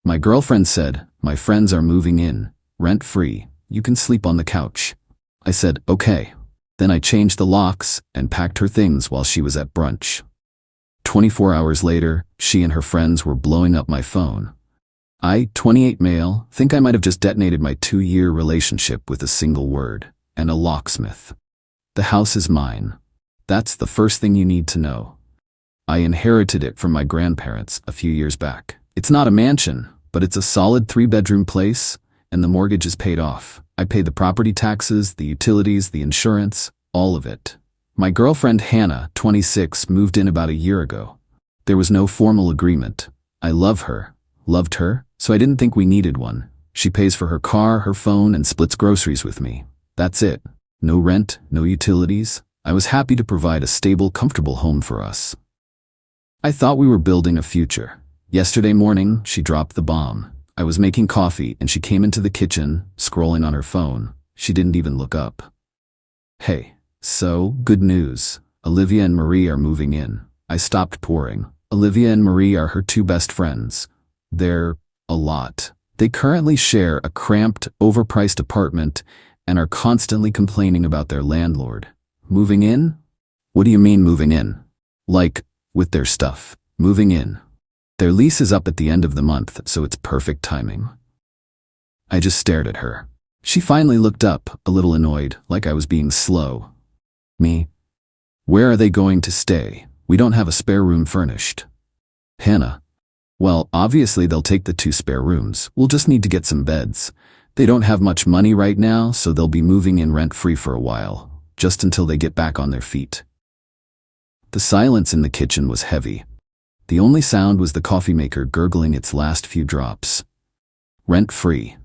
My girlfriend said, "My friends are moving in, rent-free. You can sleep on the couch." I said, "Okay." Then I changed the locks and packed her things while she was at brunch. 24 hours later, she and her friends were blowing up my phone. I, 28 male, think I might have just detonated my 2-year relationship with a single word, and a locksmith. The house is mine. That's the first thing you need to know. I inherited it from my grandparents a few years back. It's not a mansion, but it's a solid 3-bedroom place, and the mortgage is paid off. I pay the property taxes, the utilities, the insurance, all of it. My girlfriend Hannah, 26, moved in about a year ago. There was no formal agreement. I loved her, so I didn't think we needed one. She pays for her car, her phone, and splits groceries with me. That's it. No rent, no utilities. I was happy to provide a stable, comfortable home for us. I thought we were building a future. Yesterday morning, she dropped the bomb. I was making coffee and she came into the kitchen, scrolling on her phone. She didn't even look up. "Hey, so, good news. Olivia and Marie are moving in." I stopped pouring. Olivia and Marie are her 2 best friends. They're a lot. They currently share a cramped, overpriced apartment and are constantly complaining about their landlord. Moving in? What do you mean moving in? Like, with their stuff. Moving in. Their lease is up at the end of the month, so it's perfect timing. I just stared at her. She finally looked up, a little annoyed, like I was being slow. Me? "Where are they going to stay? We don't have a spare room furnished." Hannah: "Well, obviously they'll take the 2 spare rooms. We'll just need to get some beds. They don't have much money right now, so they'll be moving in rent-free for a while, just until they get back on their feet." The silence in the kitchen was heavy. The only sound was the coffee maker gurgling its last few drops. Rent-free.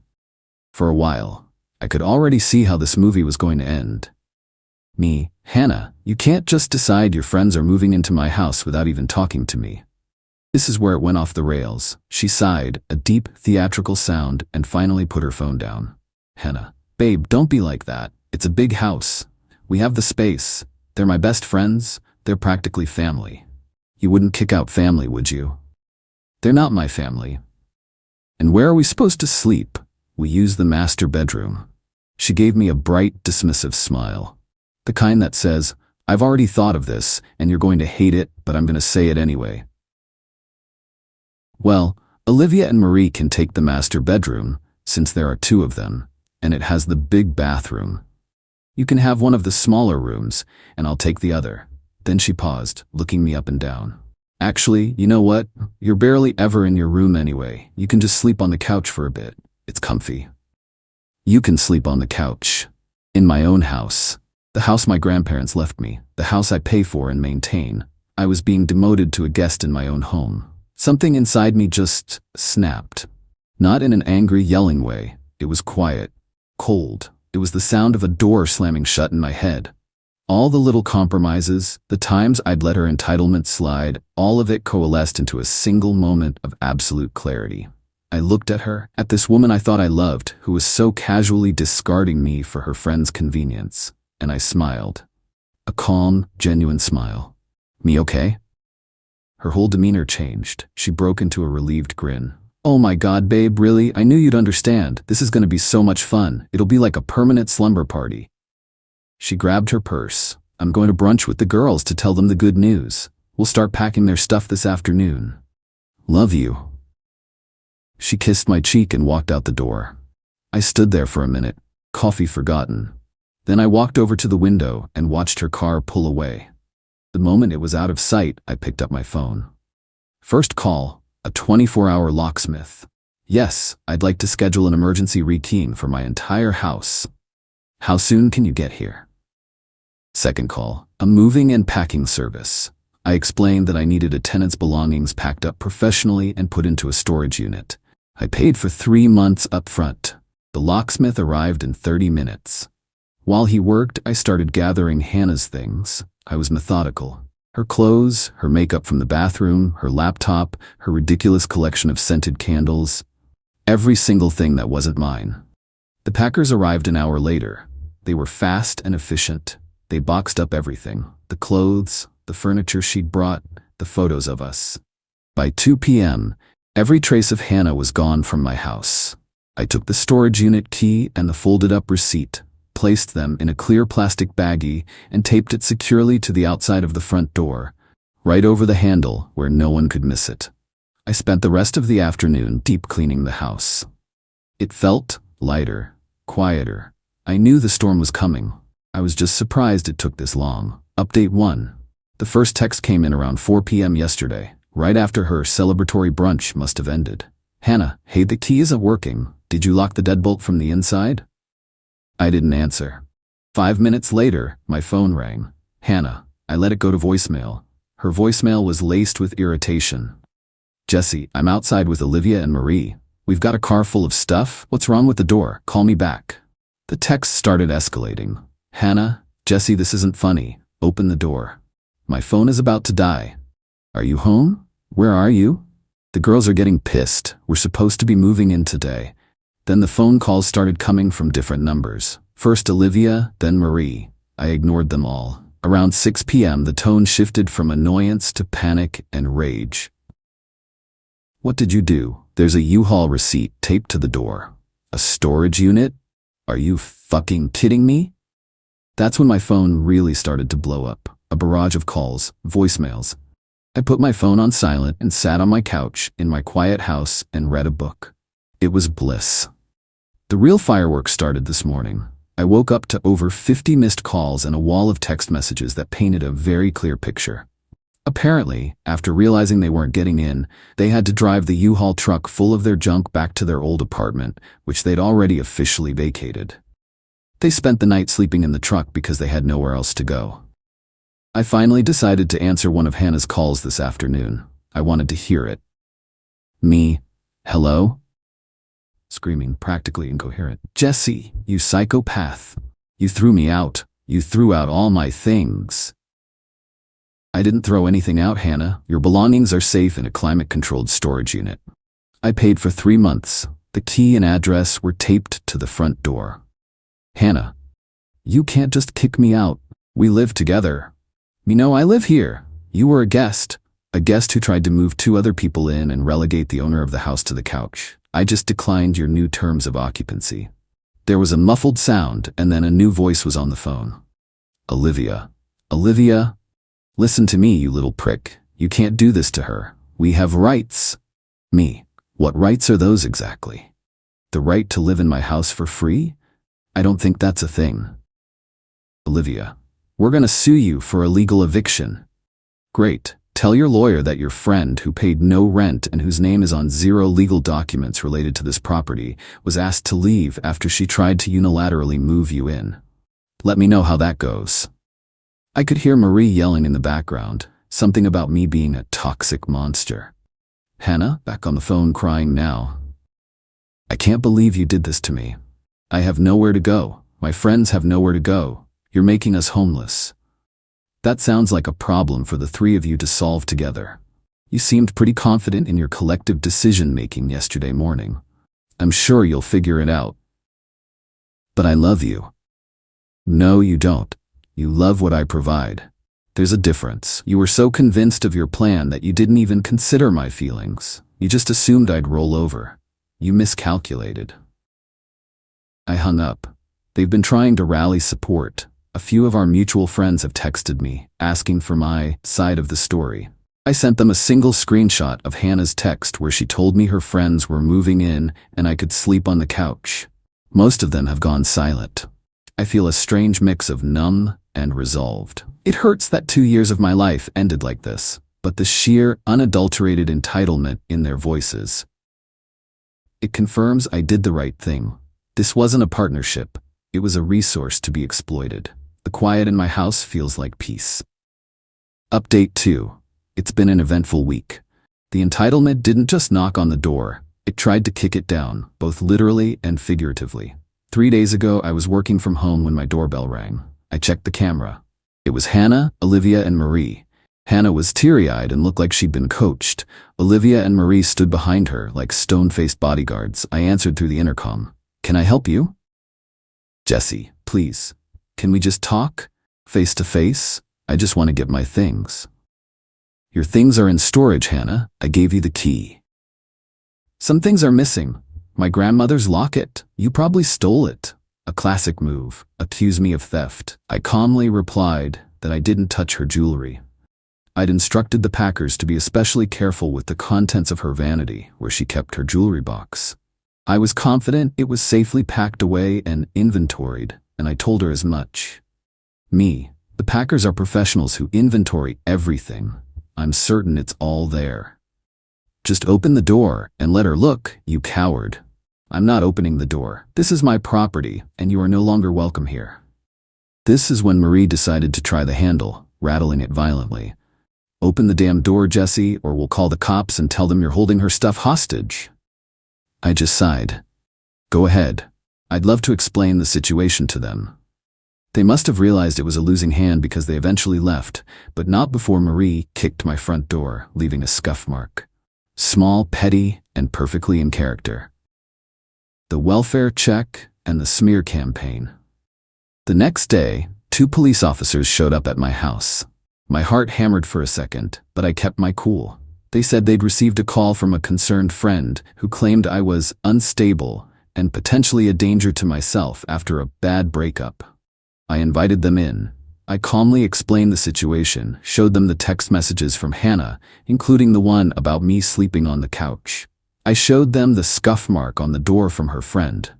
For a while, I could already see how this movie was going to end. Me: "Hannah, you can't just decide your friends are moving into my house without even talking to me." This is where it went off the rails. She sighed, a deep, theatrical sound, and finally put her phone down. "Hannah, babe, don't be like that. It's a big house. We have the space. They're my best friends. They're practically family. You wouldn't kick out family, would you?" "They're not my family." "And where are we supposed to sleep?" "We use the master bedroom." She gave me a bright, dismissive smile. The kind that says, "I've already thought of this, and you're going to hate it, but I'm going to say it anyway." "Well, Olivia and Marie can take the master bedroom, since there are 2 of them, and it has the big bathroom. You can have one of the smaller rooms, and I'll take the other." Then she paused, looking me up and down. "Actually, you know what? You're barely ever in your room anyway. You can just sleep on the couch for a bit. It's comfy." "You can sleep on the couch. In my own house. The house my grandparents left me. The house I pay for and maintain. I was being demoted to a guest in my own home." Something inside me just snapped. Not in an angry, yelling way. It was quiet. Cold. It was the sound of a door slamming shut in my head. All the little compromises, the times I'd let her entitlement slide, all of it coalesced into a single moment of absolute clarity. I looked at her, at this woman I thought I loved, who was so casually discarding me for her friend's convenience, and I smiled. A calm, genuine smile. "Me okay?" Her whole demeanor changed. She broke into a relieved grin. "Oh my God, babe, really? I knew you'd understand. This is going to be so much fun. It'll be like a permanent slumber party." She grabbed her purse. "I'm going to brunch with the girls to tell them the good news. We'll start packing their stuff this afternoon. Love you." She kissed my cheek and walked out the door. I stood there for a minute, coffee forgotten. Then I walked over to the window and watched her car pull away. The moment it was out of sight, I picked up my phone. First call, a 24-hour locksmith. "Yes, I'd like to schedule an emergency rekeying for my entire house. How soon can you get here?" Second call, a moving and packing service. I explained that I needed a tenant's belongings packed up professionally and put into a storage unit. I paid for 3 months up front. The locksmith arrived in 30 minutes. While he worked, I started gathering Hannah's things. I was methodical. Her clothes, her makeup from the bathroom, her laptop, her ridiculous collection of scented candles. Every single thing that wasn't mine. The packers arrived an hour later. They were fast and efficient. They boxed up everything. The clothes, the furniture she'd brought, the photos of us. By 2 p.m., Every trace of Hannah was gone from my house. I took the storage unit key and the folded-up receipt, placed them in a clear plastic baggie, and taped it securely to the outside of the front door, right over the handle where no one could miss it. I spent the rest of the afternoon deep cleaning the house. It felt lighter, quieter. I knew the storm was coming. I was just surprised it took this long. Update 1. The first text came in around 4 p.m. yesterday, right after her celebratory brunch must have ended. Hannah, hey, the key isn't working. Did you lock the deadbolt from the inside? I didn't answer. 5 minutes later, my phone rang. Hannah. I let it go to voicemail. Her voicemail was laced with irritation. Jesse, I'm outside with Olivia and Marie. We've got a car full of stuff. What's wrong with the door? Call me back. The text started escalating. Hannah, Jesse, this isn't funny. Open the door. My phone is about to die. Are you home? Where are you? The girls are getting pissed. We're supposed to be moving in today. Then the phone calls started coming from different numbers. First Olivia, then Marie. I ignored them all. Around 6 p.m. the tone shifted from annoyance to panic and rage. What did you do? There's a U-Haul receipt taped to the door. A storage unit? Are you fucking kidding me? That's when my phone really started to blow up. A barrage of calls, voicemails. I put my phone on silent and sat on my couch in my quiet house and read a book. It was bliss. The real fireworks started this morning. I woke up to over 50 missed calls and a wall of text messages that painted a very clear picture. Apparently, after realizing they weren't getting in, they had to drive the U-Haul truck full of their junk back to their old apartment, which they'd already officially vacated. They spent the night sleeping in the truck because they had nowhere else to go. I finally decided to answer one of Hannah's calls this afternoon. I wanted to hear it. Me? Hello? Screaming, practically incoherent. Jesse, you psychopath. You threw me out. You threw out all my things. I didn't throw anything out, Hannah. Your belongings are safe in a climate-controlled storage unit. I paid for 3 months. The key and address were taped to the front door. Hannah, you can't just kick me out. We live together. You know, I live here. You were a guest who tried to move 2 other people in and relegate the owner of the house to the couch. I just declined your new terms of occupancy. There was a muffled sound, and then a new voice was on the phone. Olivia. Olivia, listen to me, you little prick. You can't do this to her. We have rights. Me. What rights are those exactly? The right to live in my house for free? I don't think that's a thing. Olivia. We're gonna sue you for illegal eviction. Great. Tell your lawyer that your friend who paid no rent and whose name is on 0 legal documents related to this property was asked to leave after she tried to unilaterally move you in. Let me know how that goes. I could hear Marie yelling in the background, something about me being a toxic monster. Hannah, back on the phone crying now. I can't believe you did this to me. I have nowhere to go. My friends have nowhere to go. You're making us homeless. That sounds like a problem for the 3 of you to solve together. You seemed pretty confident in your collective decision-making yesterday morning. I'm sure you'll figure it out. But I love you. No, you don't. You love what I provide. There's a difference. You were so convinced of your plan that you didn't even consider my feelings. You just assumed I'd roll over. You miscalculated. I hung up. They've been trying to rally support. A few of our mutual friends have texted me, asking for my side of the story. I sent them a single screenshot of Hannah's text where she told me her friends were moving in and I could sleep on the couch. Most of them have gone silent. I feel a strange mix of numb and resolved. It hurts that 2 years of my life ended like this, but the sheer, unadulterated entitlement in their voices. It confirms I did the right thing. This wasn't a partnership. It was a resource to be exploited. The quiet in my house feels like peace. Update 2. It's been an eventful week. The entitlement didn't just knock on the door. It tried to kick it down, both literally and figuratively. 3 days ago, I was working from home when my doorbell rang. I checked the camera. It was Hannah, Olivia, and Marie. Hannah was teary-eyed and looked like she'd been coached. Olivia and Marie stood behind her like stone-faced bodyguards. I answered through the intercom. Can I help you? Jesse, please. Can we just talk? Face to face? I just want to get my things. Your things are in storage, Hannah. I gave you the key. Some things are missing. My grandmother's locket. You probably stole it. A classic move. Accuse me of theft. I calmly replied that I didn't touch her jewelry. I'd instructed the packers to be especially careful with the contents of her vanity, where she kept her jewelry box. I was confident it was safely packed away and inventoried, and I told her as much. The packers are professionals who inventory everything. I'm certain it's all there. Just open the door and let her look, you coward. I'm not opening the door. This is my property, and you are no longer welcome here. This is when Marie decided to try the handle, rattling it violently. Open the damn door, Jesse, or we'll call the cops and tell them you're holding her stuff hostage. I just sighed. Go ahead. I'd love to explain the situation to them. They must have realized it was a losing hand because they eventually left, but not before Marie kicked my front door, leaving a scuff mark. Small, petty, and perfectly in character. The welfare check and the smear campaign. The next day, 2 police officers showed up at my house. My heart hammered for a second, but I kept my cool. They said they'd received a call from a concerned friend who claimed I was unstable and potentially a danger to myself after a bad breakup. I invited them in. I calmly explained the situation, showed them the text messages from Hannah, including the one about me sleeping on the couch. I showed them the scuff mark on the door from her friend.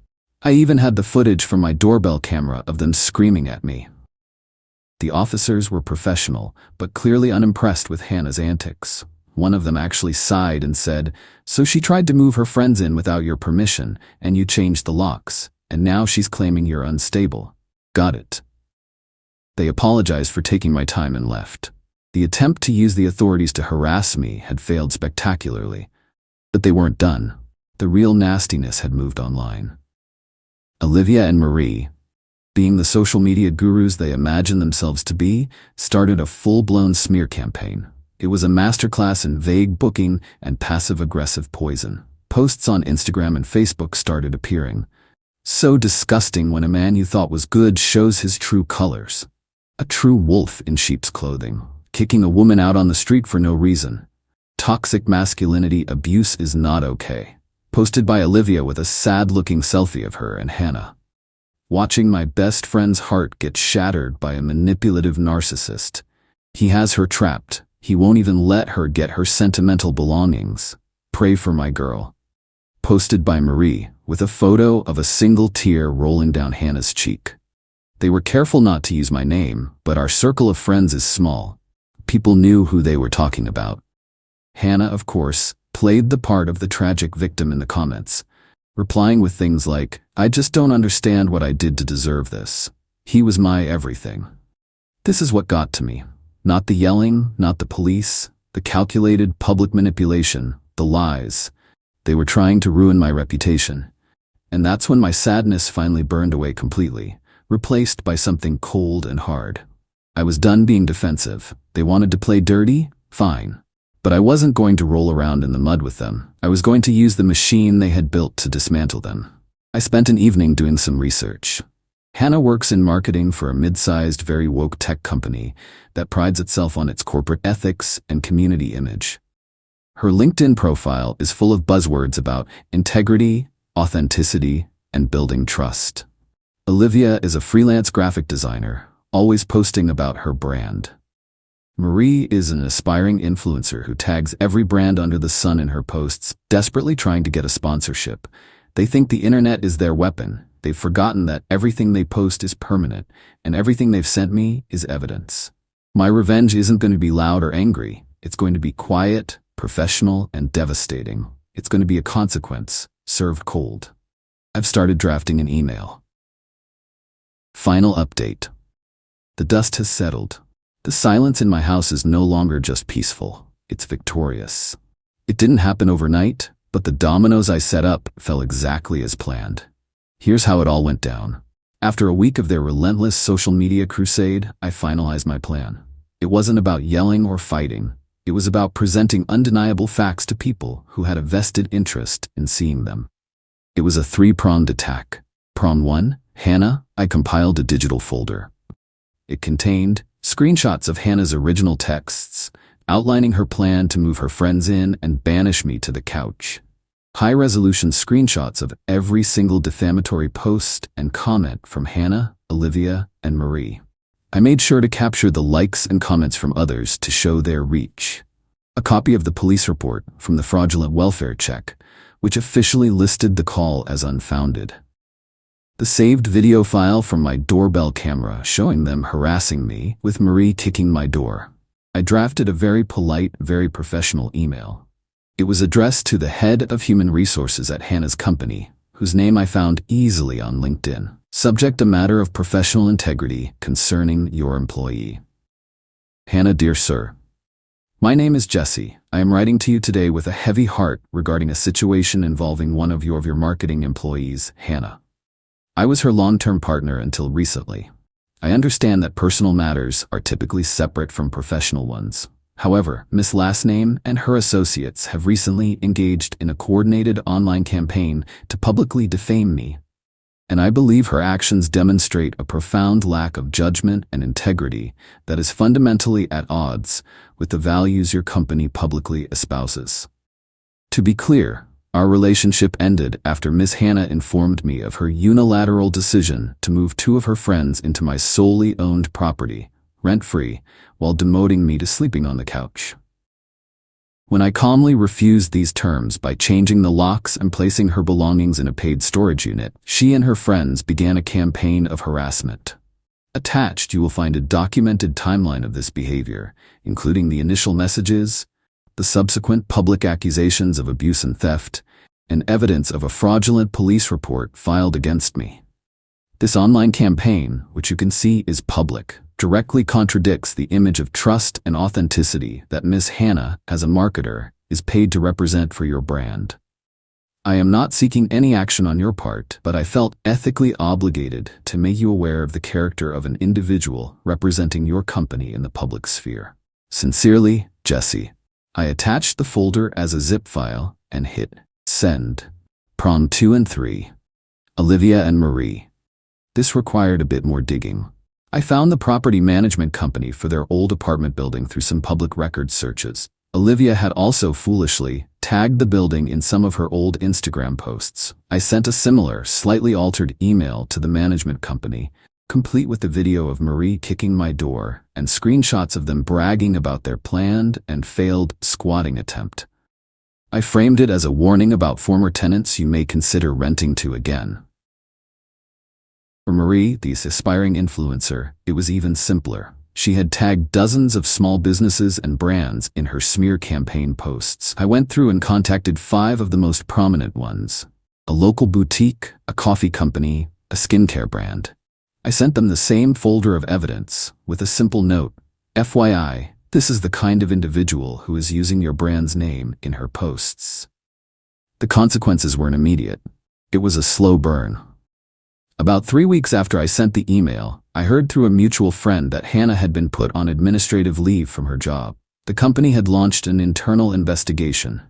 I even had the footage from my doorbell camera of them screaming at me. The officers were professional, but clearly unimpressed with Hannah's antics. One of them actually sighed and said, "So she tried to move her friends in without your permission, and you changed the locks, and now she's claiming you're unstable. Got it." They apologized for taking my time and left. The attempt to use the authorities to harass me had failed spectacularly. But they weren't done. The real nastiness had moved online. Olivia and Marie, being the social media gurus they imagined themselves to be, started a full-blown smear campaign. It was a masterclass in vague booking and passive-aggressive poison. Posts on Instagram and Facebook started appearing. So disgusting when a man you thought was good shows his true colors. A true wolf in sheep's clothing, kicking a woman out on the street for no reason. Toxic masculinity abuse is not okay. Posted by Olivia with a sad-looking selfie of her and Hannah. Watching my best friend's heart get shattered by a manipulative narcissist. He has her trapped. He won't even let her get her sentimental belongings. Pray for my girl. Posted by Marie, with a photo of a single tear rolling down Hannah's cheek. They were careful not to use my name, but our circle of friends is small. People knew who they were talking about. Hannah, of course, played the part of the tragic victim in the comments, replying with things like, "I just don't understand what I did to deserve this. He was my everything." This is what got to me. Not the yelling, not the police, the calculated public manipulation, the lies. They were trying to ruin my reputation. And that's when my sadness finally burned away completely, replaced by something cold and hard. I was done being defensive. They wanted to play dirty? Fine. But I wasn't going to roll around in the mud with them. I was going to use the machine they had built to dismantle them. I spent an evening doing some research. Hannah works in marketing for a mid-sized, very woke tech company that prides itself on its corporate ethics and community image. Her LinkedIn profile is full of buzzwords about integrity, authenticity, and building trust. Olivia is a freelance graphic designer, always posting about her brand. Marie is an aspiring influencer who tags every brand under the sun in her posts, desperately trying to get a sponsorship. They think the internet is their weapon. They've forgotten that everything they post is permanent, and everything they've sent me is evidence. My revenge isn't going to be loud or angry. It's going to be quiet, professional, and devastating. It's going to be a consequence, served cold. I've started drafting an email. Final update. The dust has settled. The silence in my house is no longer just peaceful. It's victorious. It didn't happen overnight, but the dominoes I set up fell exactly as planned. Here's how it all went down. After a week of their relentless social media crusade, I finalized my plan. It wasn't about yelling or fighting. It was about presenting undeniable facts to people who had a vested interest in seeing them. It was a 3-pronged attack. Prong 1, Hannah. I compiled a digital folder. It contained screenshots of Hannah's original texts, outlining her plan to move her friends in and banish me to the couch. high-resolution screenshots of every single defamatory post and comment from Hannah, Olivia, and Marie. I made sure to capture the likes and comments from others to show their reach. A copy of the police report from the fraudulent welfare check, which officially listed the call as unfounded. The saved video file from my doorbell camera showing them harassing me with Marie kicking my door. I drafted a very polite, very professional email. It was addressed to the head of human resources at Hannah's company, whose name I found easily on LinkedIn. Subject: a matter of professional integrity concerning your employee. Hannah, dear sir. My name is Jesse. I am writing to you today with a heavy heart regarding a situation involving one of your marketing employees, Hannah. I was her long-term partner until recently. I understand that personal matters are typically separate from professional ones. However, Miss Last Name and her associates have recently engaged in a coordinated online campaign to publicly defame me, and I believe her actions demonstrate a profound lack of judgment and integrity that is fundamentally at odds with the values your company publicly espouses. To be clear, our relationship ended after Miss Hannah informed me of her unilateral decision to move 2 of her friends into my solely owned property, rent-free, while demoting me to sleeping on the couch. When I calmly refused these terms by changing the locks and placing her belongings in a paid storage unit, she and her friends began a campaign of harassment. Attached, you will find a documented timeline of this behavior, including the initial messages, the subsequent public accusations of abuse and theft, and evidence of a fraudulent police report filed against me. This online campaign, which you can see is public, directly contradicts the image of trust and authenticity that Miss Hannah, as a marketer, is paid to represent for your brand. I am not seeking any action on your part, but I felt ethically obligated to make you aware of the character of an individual representing your company in the public sphere. Sincerely, Jesse. I attached the folder as a zip file and hit send. Prom 2 and 3. Olivia and Marie. This required a bit more digging. I found the property management company for their old apartment building through some public records searches. Olivia had also foolishly tagged the building in some of her old Instagram posts. I sent a similar, slightly altered email to the management company, complete with the video of Marie kicking my door and screenshots of them bragging about their planned and failed squatting attempt. I framed it as a warning about former tenants you may consider renting to again. For Marie, the aspiring influencer, it was even simpler. She had tagged dozens of small businesses and brands in her smear campaign posts. I went through and contacted 5 of the most prominent ones: a local boutique, a coffee company, a skincare brand. I sent them the same folder of evidence with a simple note: FYI, this is the kind of individual who is using your brand's name in her posts. The consequences weren't immediate. It was a slow burn. About 3 weeks after I sent the email, I heard through a mutual friend that Hannah had been put on administrative leave from her job. The company had launched an internal investigation.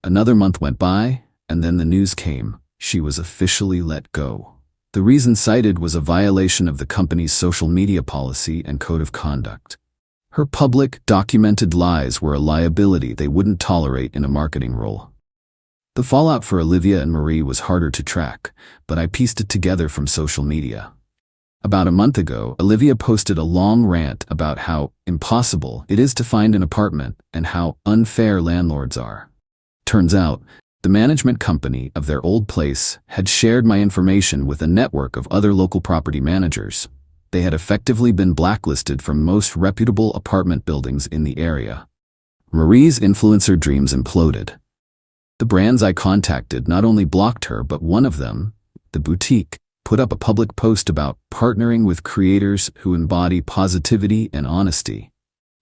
Another month went by, and then the news came: she was officially let go. The reason cited was a violation of the company's social media policy and code of conduct. Her public, documented lies were a liability they wouldn't tolerate in a marketing role. The fallout for Olivia and Marie was harder to track, but I pieced it together from social media. About a month ago, Olivia posted a long rant about how impossible it is to find an apartment and how unfair landlords are. Turns out, the management company of their old place had shared my information with a network of other local property managers. They had effectively been blacklisted from most reputable apartment buildings in the area. Marie's influencer dreams imploded. The brands I contacted not only blocked her, but one of them, the boutique, put up a public post about partnering with creators who embody positivity and honesty,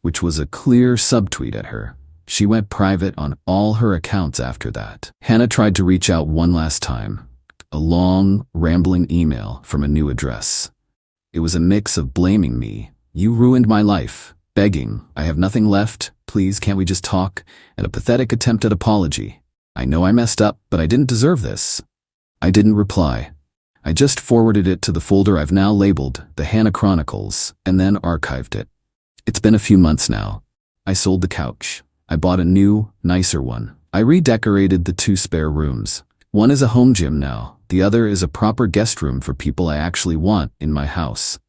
which was a clear subtweet at her. She went private on all her accounts after that. Hannah tried to reach out one last time, a long, rambling email from a new address. It was a mix of blaming me, "You ruined my life," begging, "I have nothing left, please can't we just talk," and a pathetic attempt at apology. "I know I messed up, but I didn't deserve this." I didn't reply. I just forwarded it to the folder I've now labeled The Hannah Chronicles, and then archived it. It's been a few months now. I sold the couch. I bought a new, nicer one, I redecorated the 2 spare rooms. One is a home gym now, the other is a proper guest room for people I actually want in my house.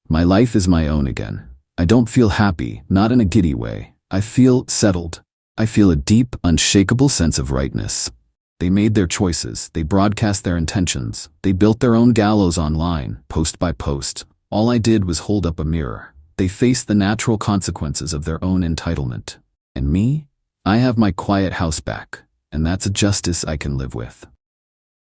My life is my own again. I don't feel happy, not in a giddy way. I feel settled. I feel a deep, unshakable sense of rightness. They made their choices, they broadcast their intentions, they built their own gallows online, post by post. All I did was hold up a mirror. They faced the natural consequences of their own entitlement. And me? I have my quiet house back, and that's a justice I can live with.